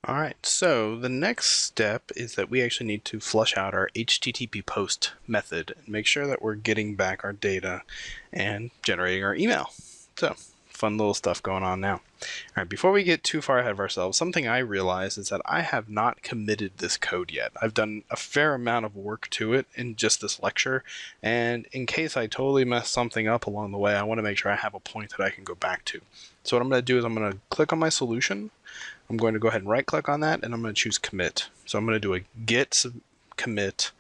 All right, so the next step is that we actually need to flush out our HTTP post method and make sure that we're getting back our data and generating our email. So, fun little stuff going on now. All right, before we get too far ahead of ourselves, something I realized is that I have not committed this code yet. I've done a fair amount of work to it in just this lecture, and in case I totally mess something up along the way, I want to make sure I have a point that I can go back to. So what I'm going to do is I'm going to click on my solution. I'm going to go ahead and right click on that, and I'm going to choose commit. So I'm going to do a git commit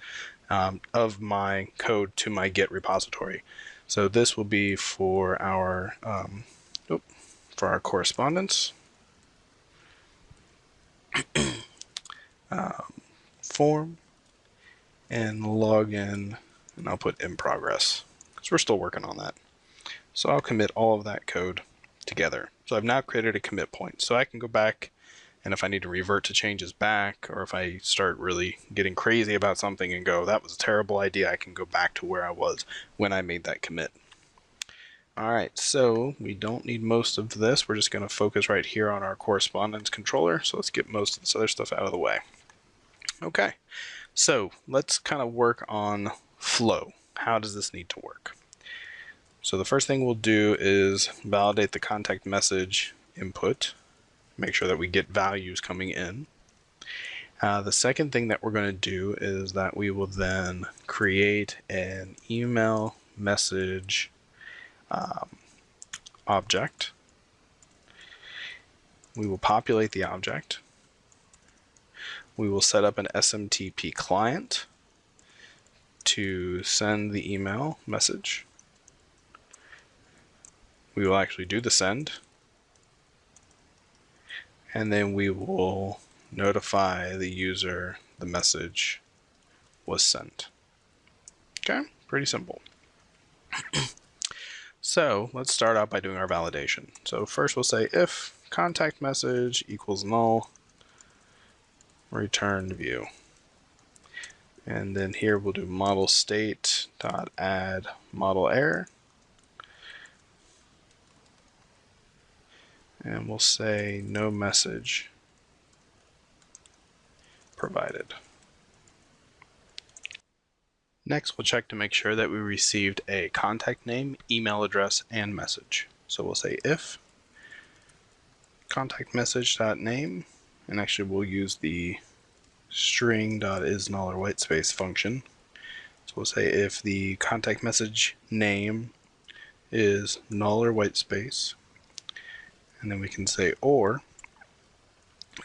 of my code to my Git repository. So this will be for our correspondence form and login, and I'll put in progress because we're still working on that. So I'll commit all of that code together. So I've now created a commit point, so I can go back, and if I need to revert to changes back, or if I start really getting crazy about something and go, that was a terrible idea, I can go back to where I was when I made that commit. All right, so we don't need most of this. We're just going to focus right here on our correspondence controller. So let's get most of this other stuff out of the way. Okay, so let's kind of work on flow. How does this need to work? So the first thing we'll do is validate the contact message input, make sure that we get values coming in. The second thing that we're going to do is that we will then create an email message object. We will populate the object. We will set up an SMTP client to send the email message. We will actually do the send, and then we will notify the user the message was sent. Okay, pretty simple. So let's start out by doing our validation. So first we'll say if contact message equals null, return view. And then here we'll do model state dot add model error. And we'll say no message provided. Next, we'll check to make sure that we received a contact name, email address, and message. So we'll say if contact message.name, and actually we'll use the string.isNull or whitespace function. So we'll say if the contact message name is null or whitespace, and then we can say or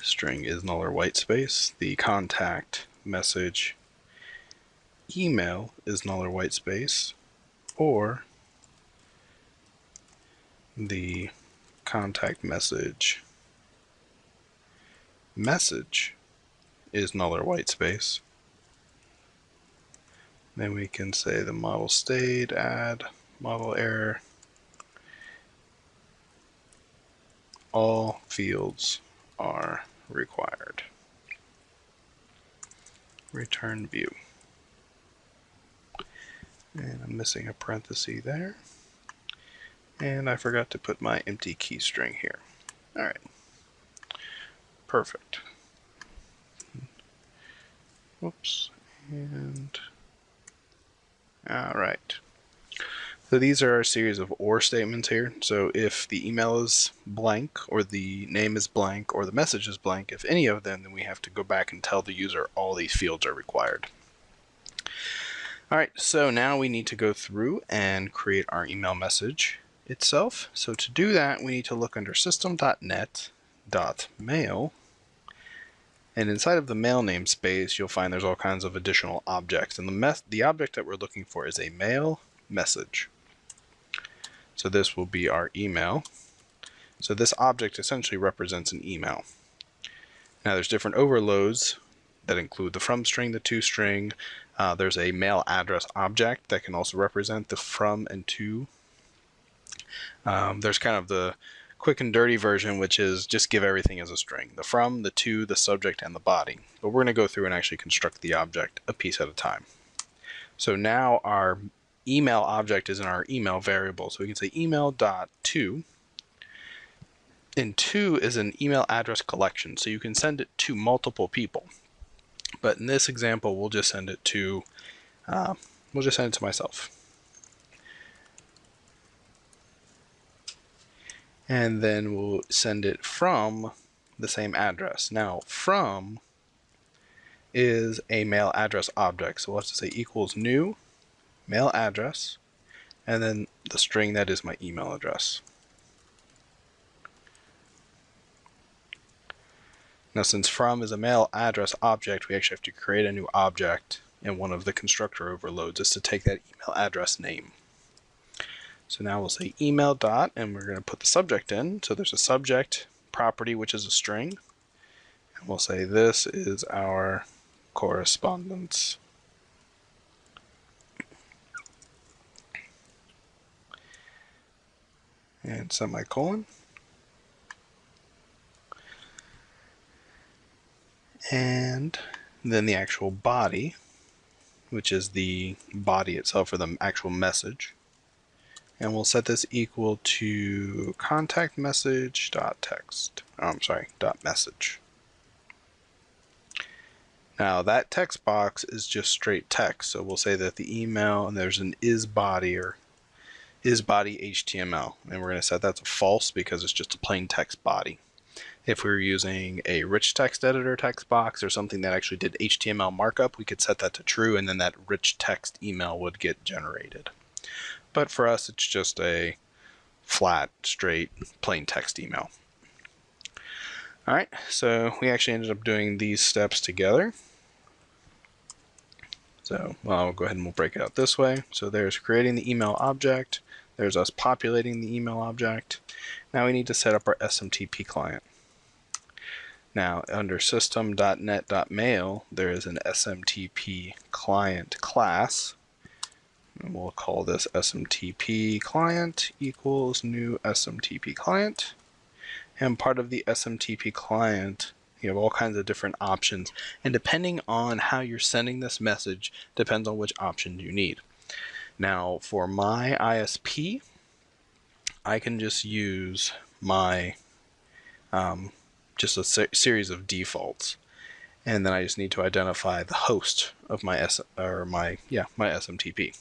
string is null or whitespace, the contact message email is null or whitespace, or the contact message is null or whitespace. Then we can say the model state add model error. All fields are required. Return view. And I'm missing a parenthesis there. And I forgot to put my empty key string here. All right. Perfect. Whoops. And all right. So these are our series of OR statements here. So if the email is blank, or the name is blank, or the message is blank, if any of them, then we have to go back and tell the user all these fields are required. All right, so now we need to go through and create our email message itself. So to do that, we need to look under system.net.mail. And inside of the mail namespace, you'll find there's all kinds of additional objects. And the object that we're looking for is a mail message. So this will be our email. So this object essentially represents an email. Now there's different overloads that include the from string, the to string. There's a mail address object that can also represent the from and to. There's kind of the quick and dirty version, which is just give everything as a string. The from, the to, the subject, and the body. But we're going to go through and actually construct the object a piece at a time. So now our email object is in our email variable. So we can say email.to, And 2 is an email address collection, so you can send it to multiple people. But in this example, we'll just send it to myself. And then we'll send it from the same address. Now, from is a mail address object, so we'll have to say equals new mail address, and then the string that is my email address. Now, since from is a mail address object, we actually have to create a new object, and one of the constructor overloads is to take that email address name. So now we'll say email dot, and we're going to put the subject in. So there's a subject property, which is a string. And we'll say this is our correspondence. And semicolon. And then the actual body, which is the body itself, or the actual message. And we'll set this equal to contact message dot text. Dot message. Now that text box is just straight text, so we'll say that the email, and there's an is body or is body HTML, and we're going to set that to false because it's just a plain text body. If we were using a rich text editor text box or something that actually did HTML markup, we could set that to true, and then that rich text email would get generated. But for us, it's just a flat, straight, plain text email. All right, so we actually ended up doing these steps together. So I'll go ahead and we'll break it out this way. So there's creating the email object. There's us populating the email object. Now we need to set up our SMTP client. Now under system.net.mail, there is an SMTP client class. And we'll call this SMTP client equals new SMTP client. And part of the SMTP client, you have all kinds of different options. And depending on how you're sending this message, depends on which option you need. Now for my ISP, I can just use my just a series of defaults, and then I just need to identify the host of my SMTP.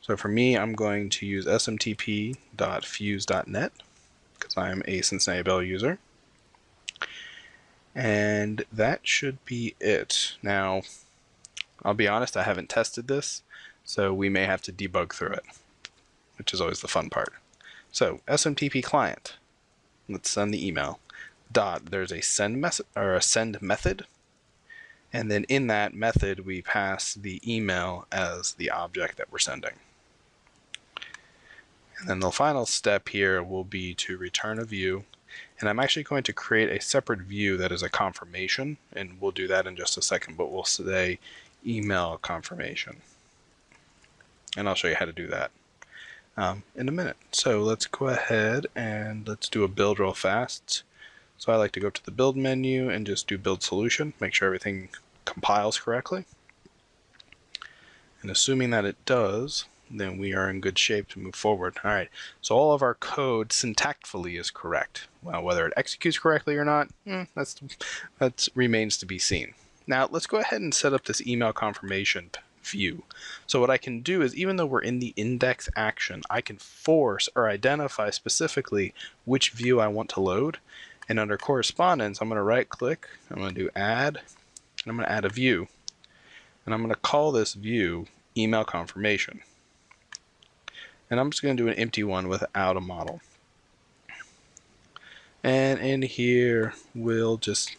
So for me, I'm going to use smtp.fuse.net because I'm a Cincinnati Bell user, and that should be it. Now, I'll be honest, I haven't tested this, so we may have to debug through it, which is always the fun part. So SMTP client, let's send the email. There's a send method, and then in that method we pass the email as the object that we're sending. And then the final step here will be to return a view, and I'm actually going to create a separate view that is a confirmation, and we'll do that in just a second, but we'll say email confirmation, and I'll show you how to do that in a minute. So let's go ahead and let's do a build real fast. So I like to go up to the build menu and just do build solution, make sure everything compiles correctly. And assuming that it does, then we are in good shape to move forward. All right, so all of our code syntactically is correct. Well, whether it executes correctly or not, that remains to be seen. Now let's go ahead and set up this email confirmation view. So what I can do is, even though we're in the index action, I can force or identify specifically which view I want to load. And under correspondence, I'm going to right click, I'm going to do add, and I'm going to add a view. And I'm going to call this view email confirmation. And I'm just going to do an empty one without a model. And in here, we'll just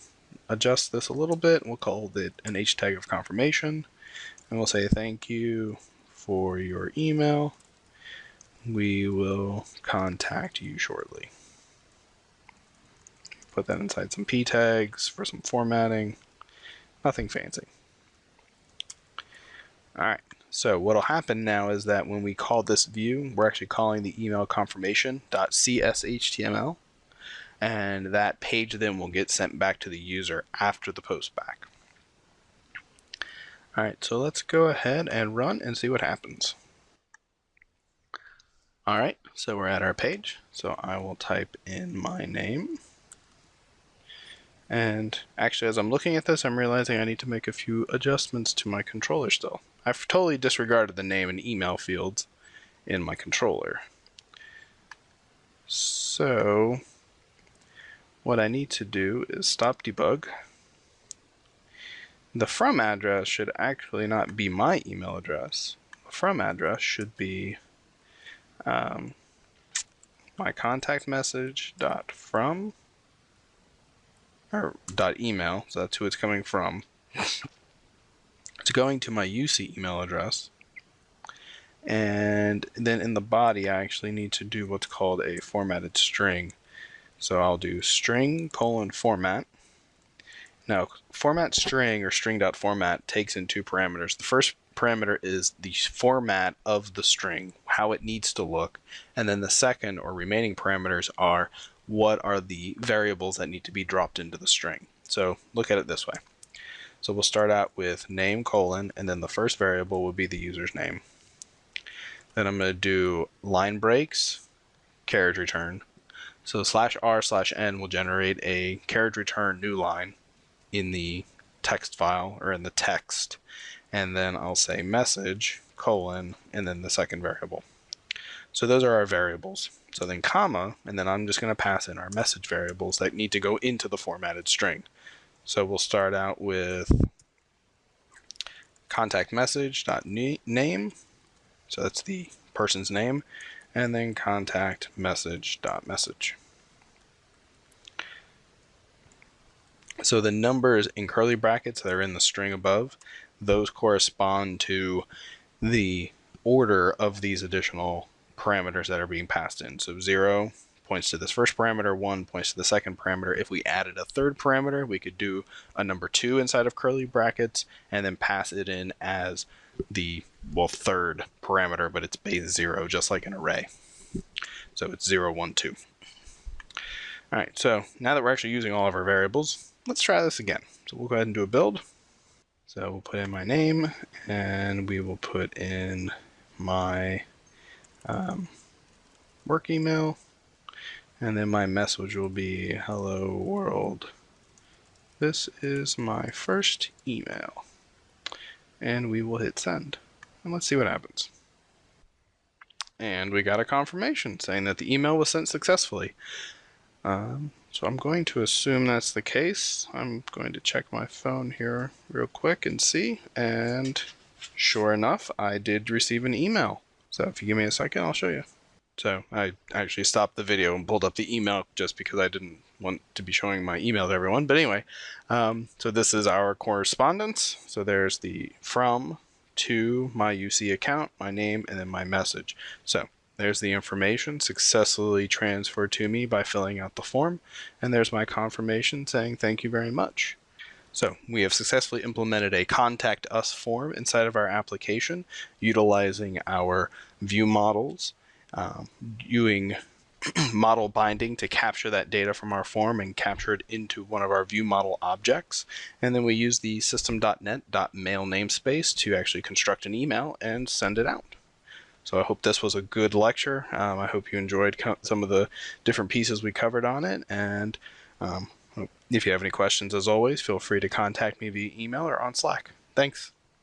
adjust this a little bit. We'll call it an H tag of confirmation. And we'll say thank you for your email. We will contact you shortly. Put that inside some P tags for some formatting. Nothing fancy. All right, so what'll happen now is that when we call this view, we're actually calling the email confirmation.cshtml, and that page then will get sent back to the user after the post back. All right, so let's go ahead and run and see what happens. All right, so we're at our page. So I will type in my name. And actually, as I'm looking at this, I'm realizing I need to make a few adjustments to my controller still. I've totally disregarded the name and email fields in my controller. So what I need to do is stop debug. The from address should actually not be my email address. The from address should be my contact message dot from or dot email, so that's who it's coming from. It's going to my UC email address. And then in the body, I actually need to do what's called a formatted string. So I'll do string : format. Now, format string or string.format takes in two parameters. The first parameter is the format of the string, how it needs to look. And then the second or remaining parameters are what are the variables that need to be dropped into the string. So look at it this way. So we'll start out with name : and then the first variable will be the user's name. Then I'm going to do line breaks, carriage return. So /r/n will generate a carriage return new line in the text file or in the text. And then I'll say message : and then the second variable. So those are our variables. So then comma, and then I'm just going to pass in our message variables that need to go into the formatted string. So we'll start out with contact message dot name. So that's the person's name, and then contact message dot message. So the numbers in curly brackets that are in the string above, those correspond to the order of these additional parameters that are being passed in. So 0 points to this first parameter, 1 points to the second parameter. If we added a third parameter, we could do a number 2 inside of curly brackets and then pass it in as the third parameter, but it's base 0, just like an array. So it's 0, 1, 2. All right, so now that we're actually using all of our variables, let's try this again. So we'll go ahead and do a build. So we'll put in my name, and we will put in my work email, and then my message will be hello world. This is my first email. And we will hit send. And let's see what happens. And we got a confirmation saying that the email was sent successfully. So I'm going to assume that's the case. I'm going to check my phone here real quick and see. And sure enough, I did receive an email. So if you give me a second, I'll show you. So I actually stopped the video and pulled up the email just because I didn't want to be showing my email to everyone. But anyway, so this is our correspondence. So there's the from to my UC account, my name, and then my message. So there's the information successfully transferred to me by filling out the form. And there's my confirmation saying thank you very much. So we have successfully implemented a contact us form inside of our application, utilizing our view models, using model binding to capture that data from our form and capture it into one of our view model objects. And then we use the system.net.mail namespace to actually construct an email and send it out. So I hope this was a good lecture. I hope you enjoyed some of the different pieces we covered on it. And if you have any questions, as always, feel free to contact me via email or on Slack. Thanks.